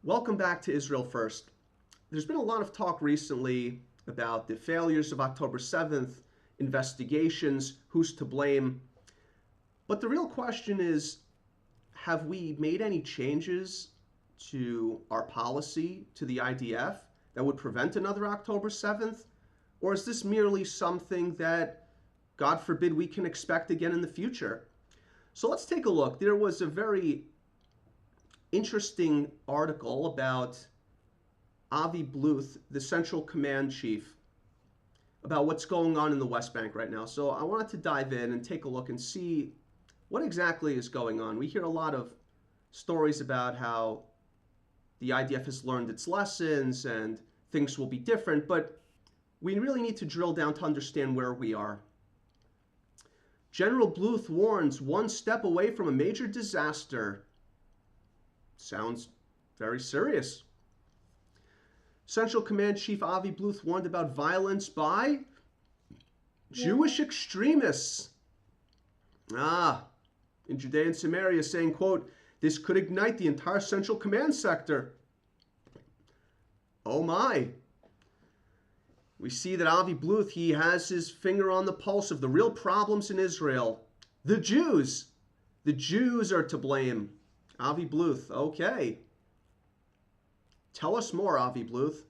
Welcome back to Israel First. There's been a lot of talk recently about the failures of October 7th, investigations, who's to blame. But the real question is, have we made any changes to our policy, to the IDF, that would prevent another October 7th? Or is this merely something that, God forbid, we can expect again in the future? So let's take a look. There was a very interesting article about Avi Bluth, the Central Command Chief, about what's going on in the West Bank right now. So I wanted to dive in and take a look and see what exactly is going on. We hear a lot of stories about how the IDF has learned its lessons and things will be different, but we really need to drill down to understand where we are. General Bluth warns one step away from a major disaster. Sounds very serious. Central Command Chief Avi Bluth warned about violence by Jewish extremists. In Judea and Samaria, saying, quote, "This could ignite the entire Central Command sector." Oh my. We see that Avi Bluth, he has his finger on the pulse of the real problems in Israel. The Jews. The Jews are to blame. Avi Bluth, okay. Tell us more, Avi Bluth.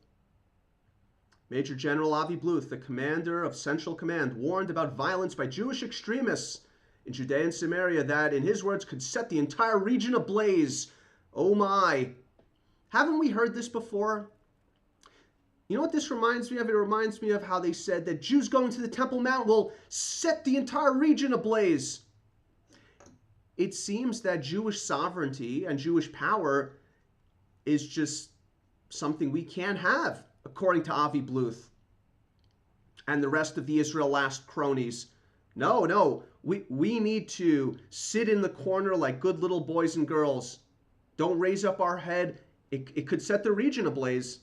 Major General Avi Bluth, the commander of Central Command, warned about violence by Jewish extremists in Judea and Samaria that, in his words, could set the entire region ablaze. Oh my. Haven't we heard this before? You know what this reminds me of? It reminds me of how they said that Jews going to the Temple Mount will set the entire region ablaze. It seems that Jewish sovereignty and Jewish power is just something we can't have, according to Avi Bluth and the rest of the Israel Last cronies. No, we need to sit in the corner like good little boys and girls. Don't raise up our head. It could set the region ablaze.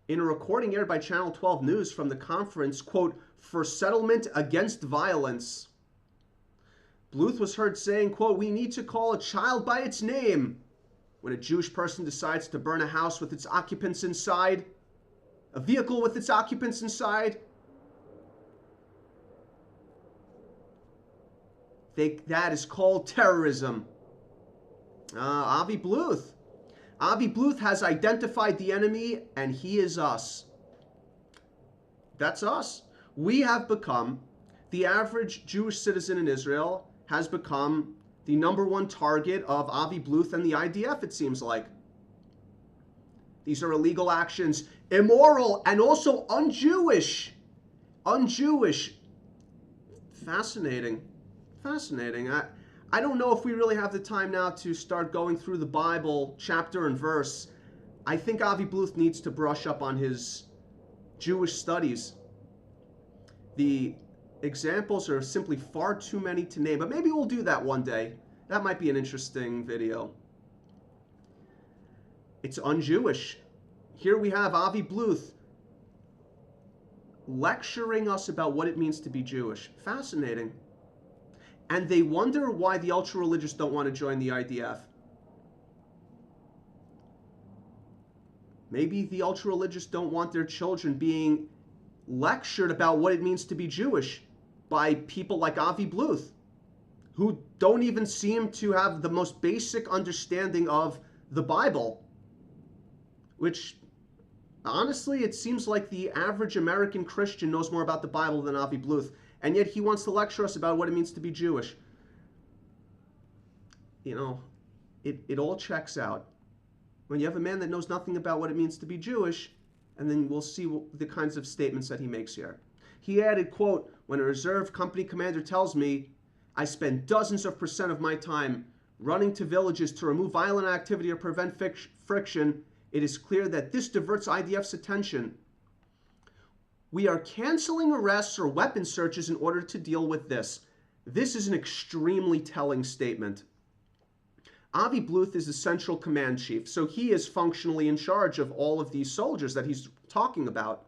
In a recording aired by Channel 12 News from the conference, quote, "for settlement against violence," Bluth was heard saying, quote, "We need to call a child by its name when a Jewish person decides to burn a house with its occupants inside, a vehicle with its occupants inside. That is called terrorism." Avi Bluth. Avi Bluth has identified the enemy, and he is us. That's us. We have become, the average Jewish citizen in Israel has become the number one target of Avi Bluth and the IDF, it seems like. These are illegal actions, immoral, and also un-Jewish. Un-Jewish. Fascinating. Fascinating. I don't know if we really have the time now to start going through the Bible chapter and verse. I think Avi Bluth needs to brush up on his Jewish studies. The examples are simply far too many to name, but maybe we'll do that one day. That might be an interesting video. It's un-Jewish. Here we have Avi Bluth lecturing us about what it means to be Jewish. Fascinating. And they wonder why the ultra-religious don't want to join the IDF. Maybe the ultra-religious don't want their children being lectured about what it means to be Jewish by people like Avi Bluth, who don't even seem to have the most basic understanding of the Bible, which, honestly, it seems like the average American Christian knows more about the Bible than Avi Bluth, and yet he wants to lecture us about what it means to be Jewish. You know, it all checks out. When you have a man that knows nothing about what it means to be Jewish, and then we'll see the kinds of statements that he makes here. He added, quote, "When a reserve company commander tells me I spend dozens of % of my time running to villages to remove violent activity or prevent friction, it is clear that this diverts IDF's attention. We are canceling arrests or weapon searches in order to deal with this." This is an extremely telling statement. Avi Bluth is the Central Command Chief, so he is functionally in charge of all of these soldiers that he's talking about.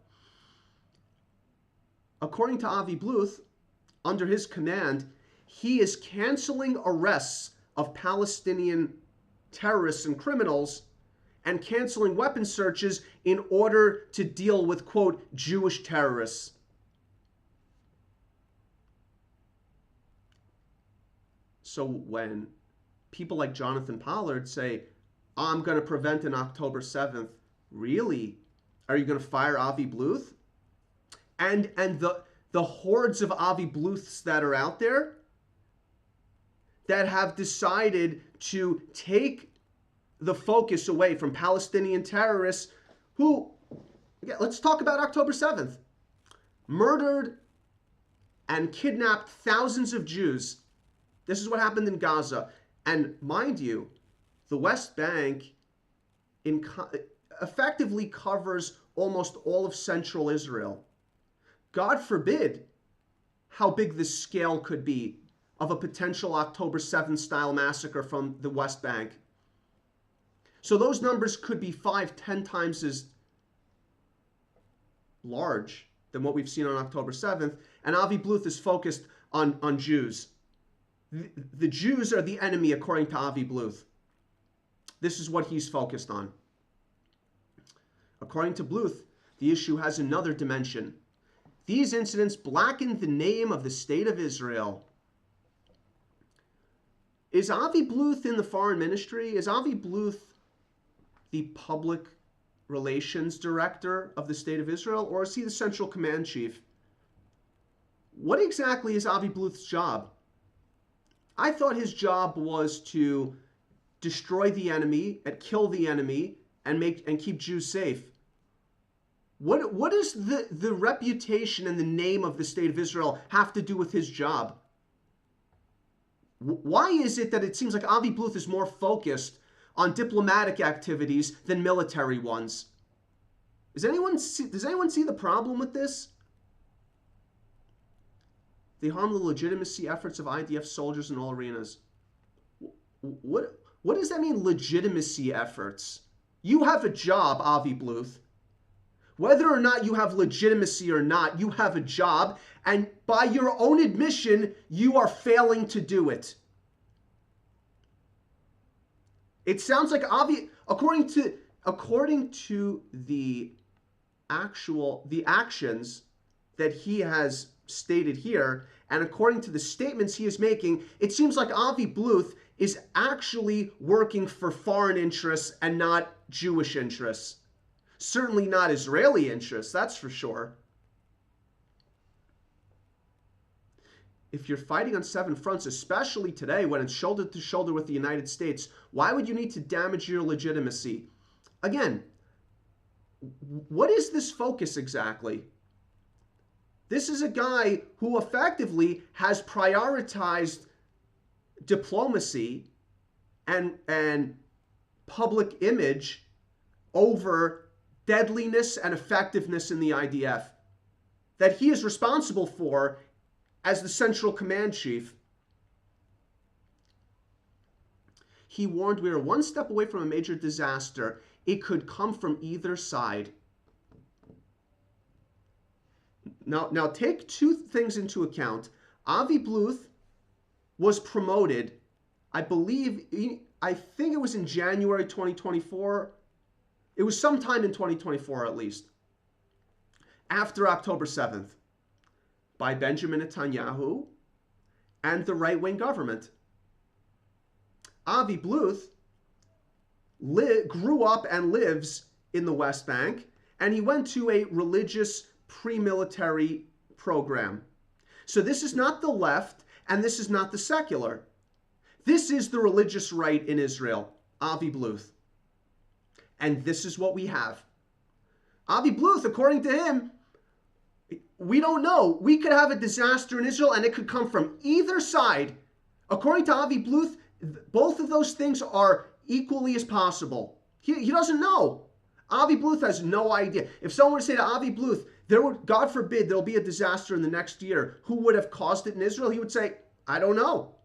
According to Avi Bluth, under his command, he is canceling arrests of Palestinian terrorists and criminals and canceling weapons searches in order to deal with, quote, Jewish terrorists. So when people like Jonathan Pollard say, I'm going to prevent an October 7th, really? Are you going to fire Avi Bluth? And the hordes of Avi Bluths that are out there that have decided to take the focus away from Palestinian terrorists who, let's talk about October 7th, murdered and kidnapped thousands of Jews. This is what happened in Gaza. And mind you, the West Bank effectively covers almost all of central Israel. God forbid how big this scale could be of a potential October 7th style massacre from the West Bank. So those numbers could be 5-10 times as large than what we've seen on October 7th. And Avi Bluth is focused on Jews. The Jews are the enemy, according to Avi Bluth. This is what he's focused on. According to Bluth, the issue has another dimension. These incidents blacken the name of the State of Israel. Is Avi Bluth in the foreign ministry? Is Avi Bluth the public relations director of the State of Israel, or is he the central command chief? What exactly is Avi Bluth's job? I thought his job was to destroy the enemy, and kill the enemy, and keep Jews safe. What does the reputation and the name of the State of Israel have to do with his job? Why is it that it seems like Avi Bluth is more focused on diplomatic activities than military ones? Does anyone see the problem with this? They harm the legitimacy efforts of IDF soldiers in all arenas. What does that mean, legitimacy efforts? You have a job, Avi Bluth. Whether or not you have legitimacy or not, you have a job, and by your own admission, you are failing to do it. It sounds like Avi, according to the actions that he has stated here, and according to the statements he is making, it seems like Avi Bluth is actually working for foreign interests and not Jewish interests. Certainly not Israeli interests, that's for sure. If you're fighting on 7 fronts, especially today when it's shoulder to shoulder with the United States, why would you need to damage your legitimacy? Again, what is this focus exactly? This is a guy who effectively has prioritized diplomacy and public image over deadliness and effectiveness in the IDF that he is responsible for as the central command chief. He warned, we are one step away from a major disaster. It could come from either side. Now take two things into account. Avi Bluth was promoted, I think it was in January 2024. It was sometime in 2024 at least, after October 7th, by Benjamin Netanyahu and the right-wing government. Avi Bluth grew up and lives in the West Bank, and he went to a religious pre-military program. So this is not the left, and this is not the secular. This is the religious right in Israel, Avi Bluth. And this is what we have. Avi Bluth, according to him, we don't know. We could have a disaster in Israel and it could come from either side. According to Avi Bluth, both of those things are equally as possible. He doesn't know. Avi Bluth has no idea. If someone were to say to Avi Bluth, God forbid, there'll be a disaster in the next year, who would have caused it in Israel? He would say, I don't know.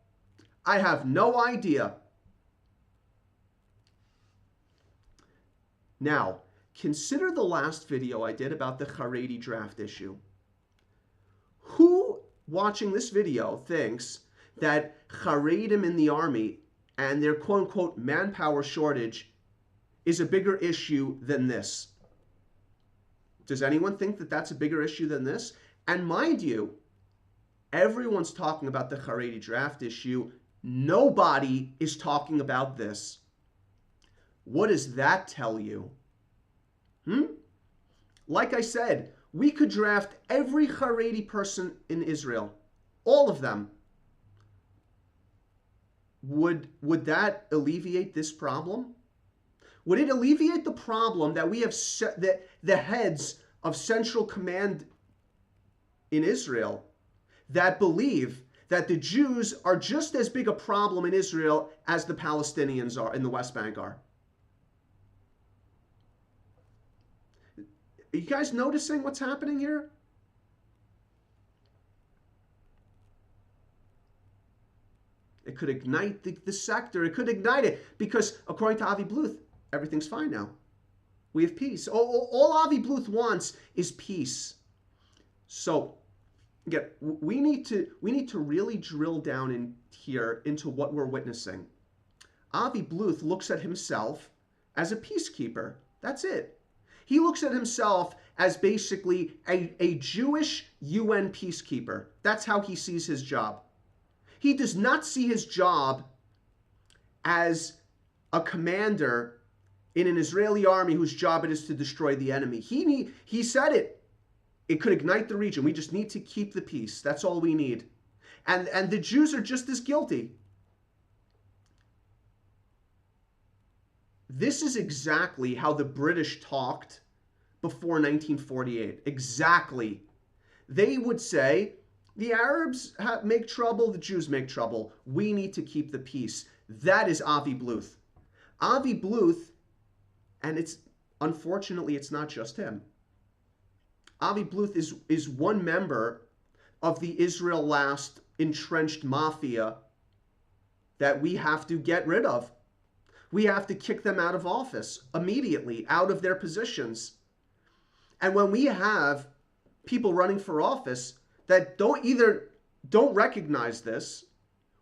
I have no idea. Now, consider the last video I did about the Haredi draft issue. Who watching this video thinks that Haredim in the army and their quote-unquote manpower shortage is a bigger issue than this. Does anyone think that that's a bigger issue than this? And mind you, everyone's talking about the Haredi draft issue. Nobody is talking about this. What does that tell you? Like I said, we could draft every Haredi person in Israel. All of them. Would that alleviate this problem? Would it alleviate the problem that we have the heads of Central Command in Israel that believe that the Jews are just as big a problem in Israel as the Palestinians are in the West Bank are? Are you guys noticing what's happening here? It could ignite the sector. It could ignite it because, according to Avi Bluth, everything's fine now. We have peace. All Avi Bluth wants is peace. So, again, we need to really drill down in here into what we're witnessing. Avi Bluth looks at himself as a peacekeeper. That's it. He looks at himself as basically a Jewish UN peacekeeper. That's how he sees his job. He does not see his job as a commander in an Israeli army whose job it is to destroy the enemy. He said it. It could ignite the region. We just need to keep the peace. That's all we need. And the Jews are just as guilty. This is exactly how the British talked before 1948. Exactly. They would say, the Arabs make trouble, the Jews make trouble. We need to keep the peace. That is Avi Bluth. Avi Bluth, and unfortunately it's not just him. Avi Bluth is one member of the Israel Last entrenched mafia that we have to get rid of. We have to kick them out of office immediately, out of their positions. And when we have people running for office that don't recognize this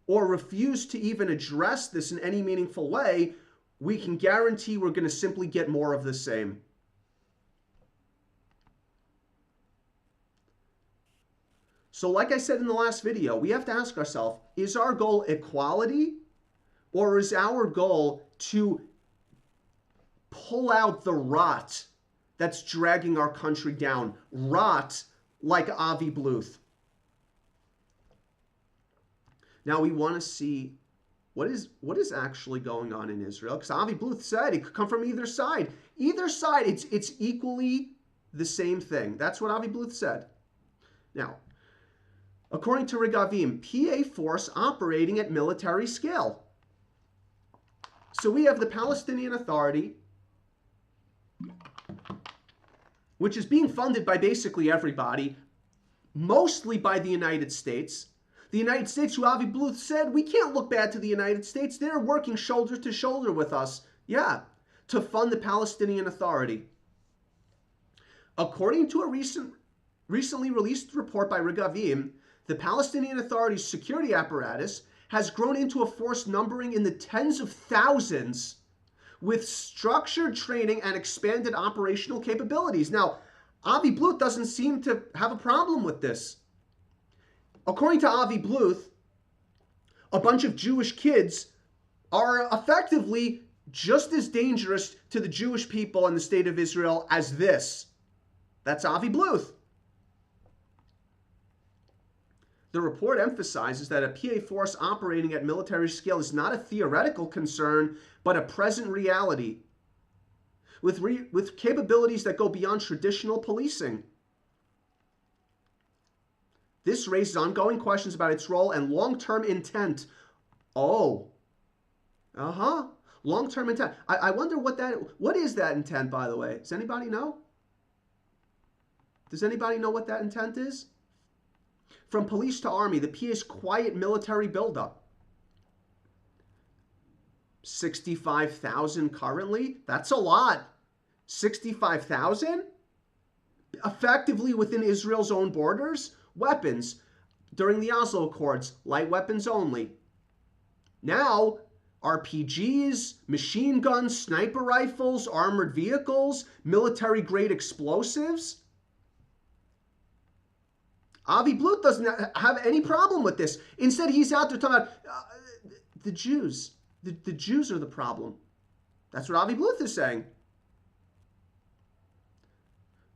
or refuse to even address this in any meaningful way, we can guarantee we're going to simply get more of the same. So like I said in the last video, we have to ask ourselves, is our goal equality, or is our goal to pull out the rot that's dragging our country down? Rot like Avi Bluth. Now we want to see what is actually going on in Israel, because Avi Bluth said it could come from either side. Either side, it's equally the same thing. That's what Avi Bluth said. Now, according to Regavim, PA force operating at military scale. So we have the Palestinian Authority, which is being funded by basically everybody, mostly by the United States. The United States, who Avi Bluth said, we can't look bad to the United States. They're working shoulder to shoulder with us, to fund the Palestinian Authority. According to a recently released report by Regavim, the Palestinian Authority's security apparatus has grown into a force numbering in the tens of thousands with structured training and expanded operational capabilities. Now, Avi Bluth doesn't seem to have a problem with this. According to Avi Bluth, a bunch of Jewish kids are effectively just as dangerous to the Jewish people and the state of Israel as this. That's Avi Bluth. The report emphasizes that a PA force operating at military scale is not a theoretical concern, but a present reality, with capabilities that go beyond traditional policing. This raises ongoing questions about its role and long-term intent. Long-term intent. I wonder what is that intent, by the way? Does anybody know? Does anybody know what that intent is? From police to army, the PA's quiet military buildup. 65,000 currently? That's a lot. 65,000? Effectively within Israel's own borders? Weapons. During the Oslo Accords, light weapons only. Now, RPGs, machine guns, sniper rifles, armored vehicles, military-grade explosives. Avi Bluth doesn't have any problem with this. Instead, he's out there talking about the Jews. The Jews are the problem. That's what Avi Bluth is saying.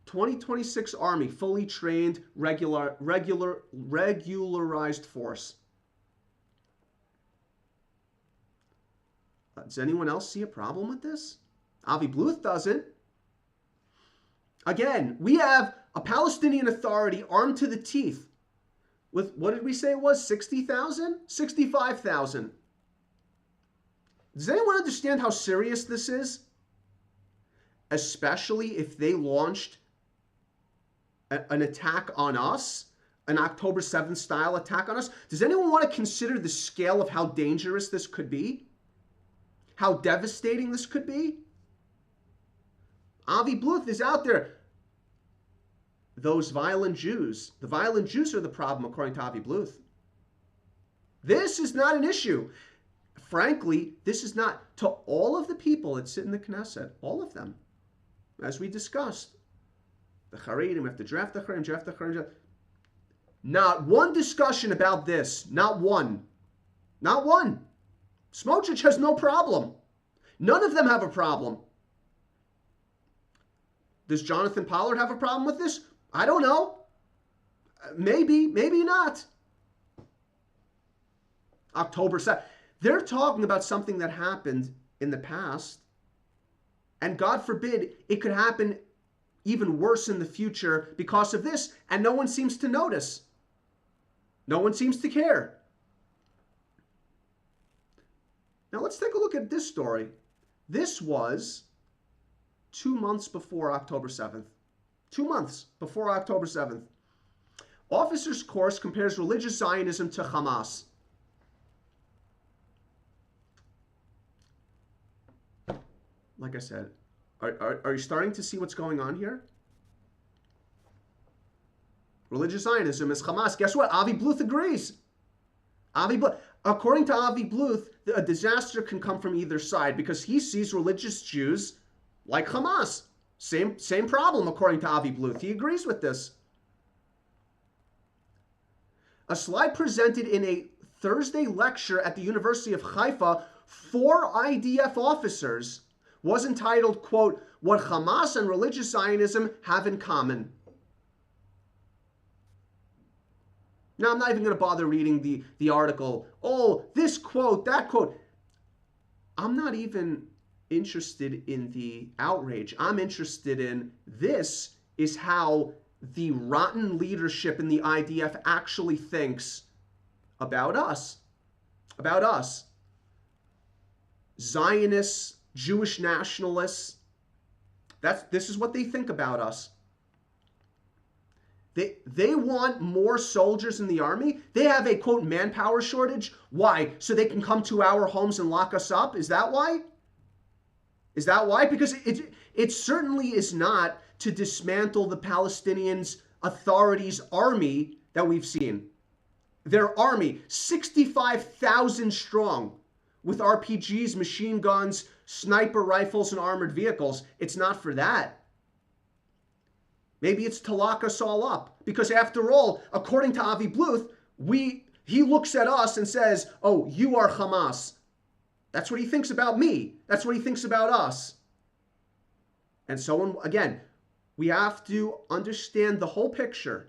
2026 Army, fully trained, regularized force. Does anyone else see a problem with this? Avi Bluth doesn't. Again, we have a Palestinian Authority armed to the teeth with, what did we say it was, 60,000? 65,000. Does anyone understand how serious this is? Especially if they launched an attack on us, an October 7th style attack on us. Does anyone want to consider the scale of how dangerous this could be? How devastating this could be? Avi Bluth is out there. Those violent Jews. The violent Jews are the problem, according to Avi Bluth. This is not an issue. Frankly, this is not to all of the people that sit in the Knesset. All of them. As we discussed. The Haredim have to draft the Haredim, Not one discussion about this. Not one. Not one. Smotrich has no problem. None of them have a problem. Does Jonathan Pollard have a problem with this? I don't know. Maybe, maybe not. October 7th. They're talking about something that happened in the past. And God forbid, it could happen even worse in the future because of this. And no one seems to notice. No one seems to care. Now let's take a look at this story. This was 2 months before October 7th. 2 months before October 7th. Officer's Course compares religious Zionism to Hamas. Like I said, are you starting to see what's going on here? Religious Zionism is Hamas. Guess what? Avi Bluth agrees. According to Avi Bluth, a disaster can come from either side because he sees religious Jews like Hamas. Same problem, according to Avi Bluth. He agrees with this. A slide presented in a Thursday lecture at the University of Haifa for IDF officers was entitled, quote, "What Hamas and Religious Zionism Have in Common." Now, I'm not even going to bother reading the article. Oh, this quote, that quote. I'm not even interested in the outrage. I'm interested in this is how the rotten leadership in the IDF actually thinks about us. About us. Zionists, Jewish nationalists. This is what they think about us. They want more soldiers in the army. They have a, quote, manpower shortage. Why? So they can come to our homes and lock us up? Is that why? Is that why? Because it certainly is not to dismantle the Palestinian Authority's army that we've seen. Their army, 65,000 strong, with RPGs, machine guns, sniper rifles, and armored vehicles. It's not for that. Maybe it's to lock us all up. Because after all, according to Avi Bluth, he looks at us and says, oh, you are Hamas. That's what he thinks about me. That's what he thinks about us. And so, again, we have to understand the whole picture.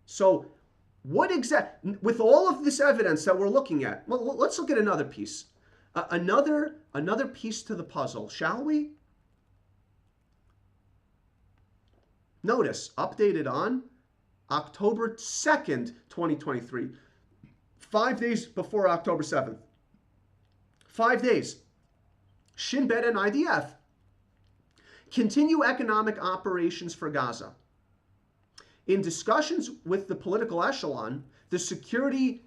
So, with all of this evidence that we're looking at, well, let's look at another piece. Another piece to the puzzle, shall we? Notice, updated on October 2nd, 2023. 5 days before October 7th. 5 days. Shin Bet and IDF continue economic operations for Gaza. In discussions with the political echelon, the security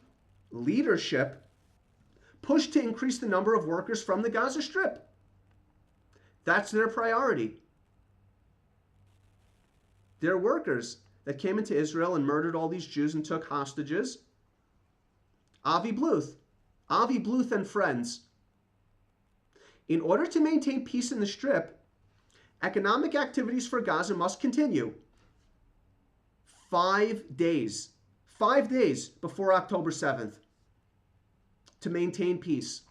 leadership pushed to increase the number of workers from the Gaza Strip. That's their priority. They're workers that came into Israel and murdered all these Jews and took hostages. Avi Bluth, Avi Bluth and friends. In order to maintain peace in the Strip, economic activities for Gaza must continue. 5 days. 5 days before October 7th to maintain peace.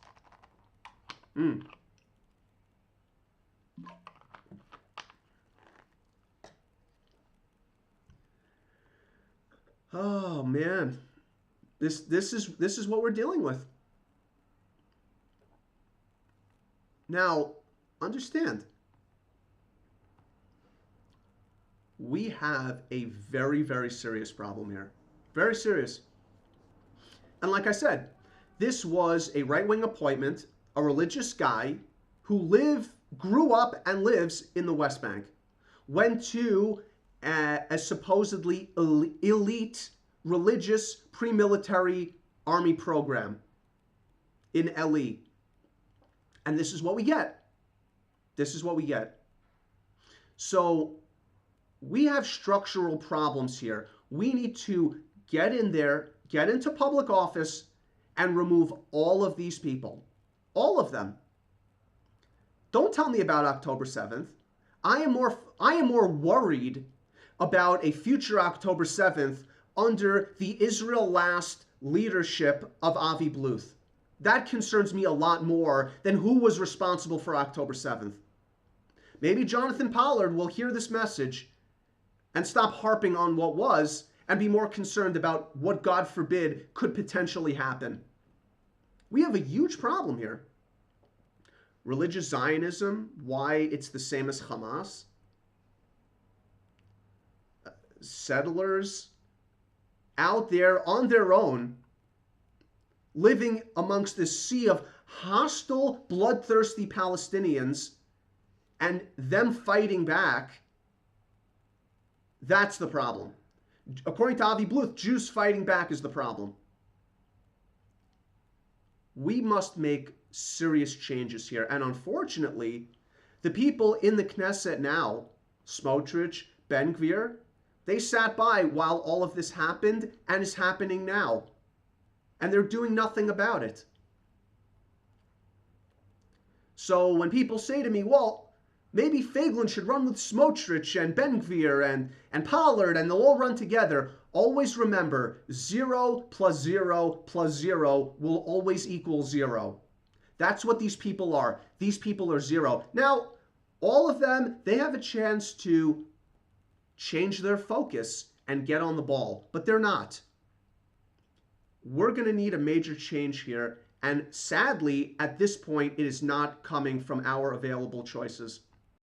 Oh man, this is what we're dealing with. Now, understand, we have a very, very serious problem here. Very serious. And like I said, this was a right-wing appointment, a religious guy who grew up and lives in the West Bank, went to a supposedly elite religious pre-military army program in LE. And this is what we get. This is what we get. So we have structural problems here. We need to get in there, get into public office, and remove all of these people. All of them. Don't tell me about October 7th. I am more worried about a future October 7th under the Israel Last leadership of Avi Bluth. That concerns me a lot more than who was responsible for October 7th. Maybe Jonathan Pollard will hear this message and stop harping on what was and be more concerned about what, God forbid, could potentially happen. We have a huge problem here. Religious Zionism, why it's the same as Hamas. Settlers out there on their own, living amongst this sea of hostile, bloodthirsty Palestinians and them fighting back. That's the problem. According to Avi Bluth, Jews fighting back is the problem. We must make serious changes here. And unfortunately, the people in the Knesset now, Smotrich, Ben Gvir, they sat by while all of this happened and is happening now. And they're doing nothing about it. So when people say to me, well, maybe Feiglin should run with Smotrich and Ben Gvir and Pollard and they'll all run together, always remember 0 plus 0 plus 0 will always equal 0. That's what these people are. These people are 0. Now, all of them, they have a chance to change their focus and get on the ball, but they're not. We're going to need a major change here, and sadly, at this point, it is not coming from our available choices.